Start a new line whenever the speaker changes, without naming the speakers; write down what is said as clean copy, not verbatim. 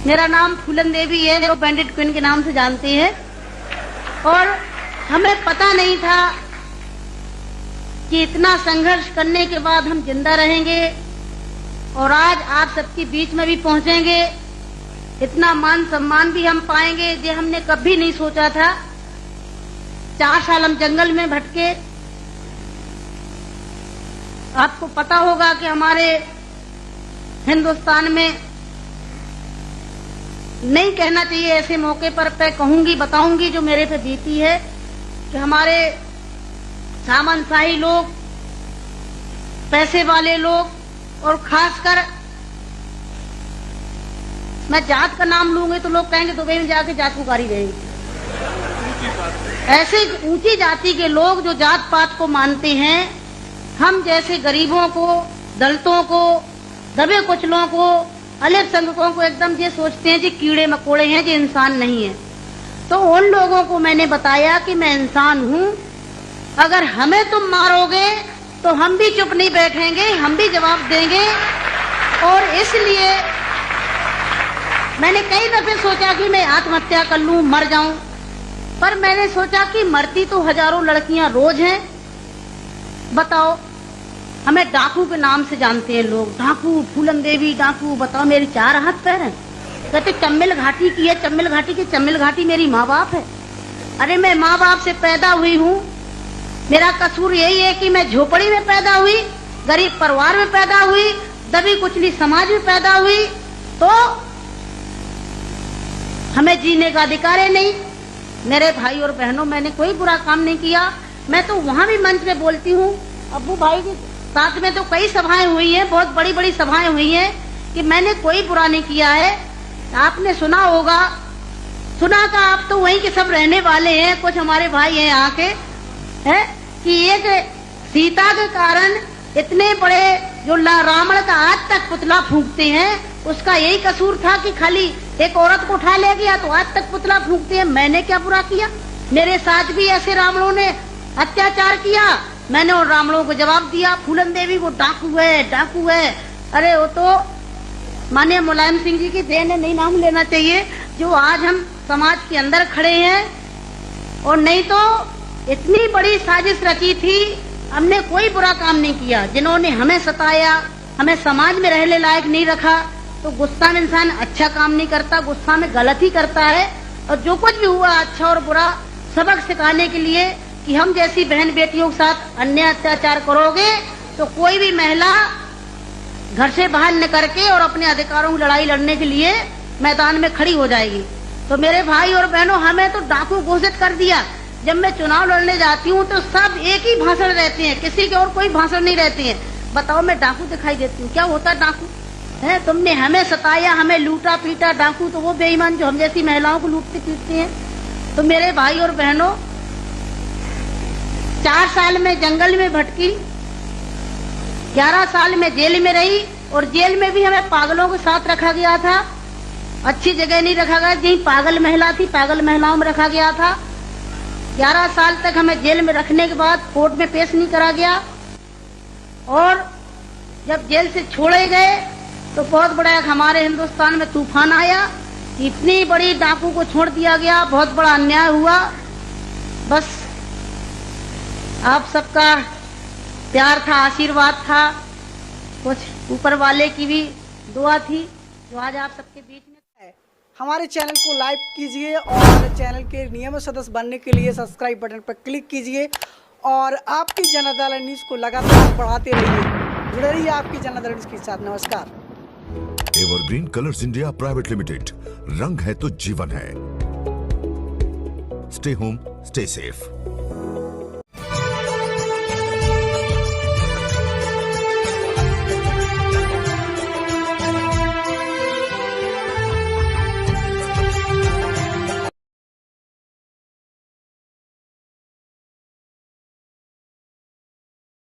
मेरा नाम फूलन देवी है, जो बैंडेड क्वीन के नाम से जानते हैं। और हमें पता नहीं था कि इतना संघर्ष करने के बाद हम जिंदा रहेंगे और आज आप सबके बीच में भी पहुंचेंगे, इतना मान सम्मान भी हम पाएंगे, ये हमने कभी नहीं सोचा था। 4 साल हम जंगल में भटके। आपको पता होगा कि हमारे हिंदुस्तान में, नहीं कहना चाहिए ऐसे मौके पर, कहूंगी, बताऊंगी जो मेरे पे बीती है, कि हमारे सामंतशाही लोग, पैसे वाले लोग, और खासकर मैं जात का नाम लूंगी तो लोग कहेंगे दुबई में जाके जात पुकारी रहेगी। ऐसे ऊंची जाति के लोग जो जात पात को मानते हैं, हम जैसे गरीबों को, दलितों को, दबे कुचलों को, अल्पसंख्यकों को एकदम ये सोचते हैं कि कीड़े मकोड़े हैं, जो इंसान नहीं है। तो उन लोगों को मैंने बताया कि मैं इंसान हूँ, अगर हमें तुम मारोगे तो हम भी चुप नहीं बैठेंगे, हम भी जवाब देंगे। और इसलिए मैंने कई दफे सोचा कि मैं आत्महत्या कर लूं, मर जाऊं, पर मैंने सोचा कि मरती तो हजारों लड़कियां रोज हैं। बताओ, हमें डाकू के नाम से जानते हैं लोग, डाकू, फूलन देवी डाकू। बताओ, मेरी 4 हाथ पैर हैं। कहते चम्मिल घाटी की है, चम्मिल घाटी की, चम्मिल घाटी मेरी माँ बाप है। अरे मैं माँ बाप से पैदा हुई हूँ, मेरा कसूर यही है कि मैं झोपड़ी में पैदा हुई, गरीब परिवार में पैदा हुई, दबी कुचली समाज में पैदा हुई, तो हमें जीने का अधिकार है नहीं। मेरे भाई और बहनों, मैंने कोई बुरा काम नहीं किया। मैं तो वहाँ भी मंच में बोलती हूँ, अब्बू भाई के साथ में तो कई सभाएं हुई हैं, बहुत बड़ी बड़ी सभाएं हुई हैं, कि मैंने कोई बुरा नहीं किया है। आपने सुना होगा, सुना था, आप तो वहीं के सब रहने वाले हैं, कुछ हमारे भाई हैं यहाँ के, है कि एक सीता के कारण इतने बड़े जो रावण का आज तक पुतला फूंकते हैं, उसका यही कसूर था कि खाली एक औरत को उठा ले गया तो आज तक पुतला फूंकते हैं। मैंने क्या बुरा किया? मेरे साथ भी ऐसे रावणों ने अत्याचार किया, मैंने उन रावणों को जवाब दिया। फूलन देवी वो डाकू है, डाकू है। अरे वो तो माननीय मुलायम सिंह जी की देन है, नहीं नाम लेना चाहिए, जो आज हम समाज के अंदर खड़े हैं। और नहीं तो इतनी बड़ी साजिश रची थी, हमने कोई बुरा काम नहीं किया। जिन्होंने हमें सताया, हमें समाज में रहने लायक नहीं रखा, तो गुस्सा में इंसान अच्छा काम नहीं करता, गुस्सा में गलत ही करता है। और जो कुछ भी हुआ, अच्छा और बुरा, सबक सिखाने के लिए कि हम जैसी बहन बेटियों के साथ अन्याय अत्याचार करोगे तो कोई भी महिला घर से बाहर निकल के और अपने अधिकारों की लड़ाई लड़ने के लिए मैदान में खड़ी हो जाएगी। तो मेरे भाई और बहनों, हमें तो डाकू घोषित कर दिया। जब मैं चुनाव लड़ने जाती हूँ तो सब एक ही भाषण रहते हैं, किसी के और कोई भाषण नहीं रहते हैं। बताओ, मैं डाकू दिखाई देती हूँ? क्या होता डाकू है? तुमने हमें सताया, हमें लूटा पीटा। डाकू तो वो बेईमान जो हम जैसी महिलाओं को लूटते पीटते हैं। तो मेरे भाई और बहनों, 4 साल में जंगल में भटकी, 11 साल में जेल में रही, और जेल में भी हमें पागलों के साथ रखा गया था। अच्छी जगह नहीं रखा गया, जहीं पागल महिला थी, पागल महिलाओं में रखा गया था। 11 साल तक हमें जेल में रखने के बाद कोर्ट में पेश नहीं करा गया। और जब जेल से छोड़े गए तो बहुत बड़ा हमारे हिंदुस्तान में तूफान आया, इतनी बड़ी डाकू को छोड़ दिया गया, बहुत बड़ा अन्याय हुआ। बस आप सबका प्यार था, आशीर्वाद था, कुछ ऊपर वाले की भी दुआ थी, जो आज आप सबके बीच में है।
हमारे चैनल को लाइक कीजिए और हमारे चैनल के नियमित सदस्य बनने के लिए सब्सक्राइब बटन पर क्लिक कीजिए और आपकी जनता दल न्यूज़ को लगातार बढ़ाते रहिए। जुड़े रहिए आपकी जनता दल न्यूज़ के साथ। नमस्कार।
Evergreen colours India private limited, रंग है तो जीवन है। Stay home, stay safe.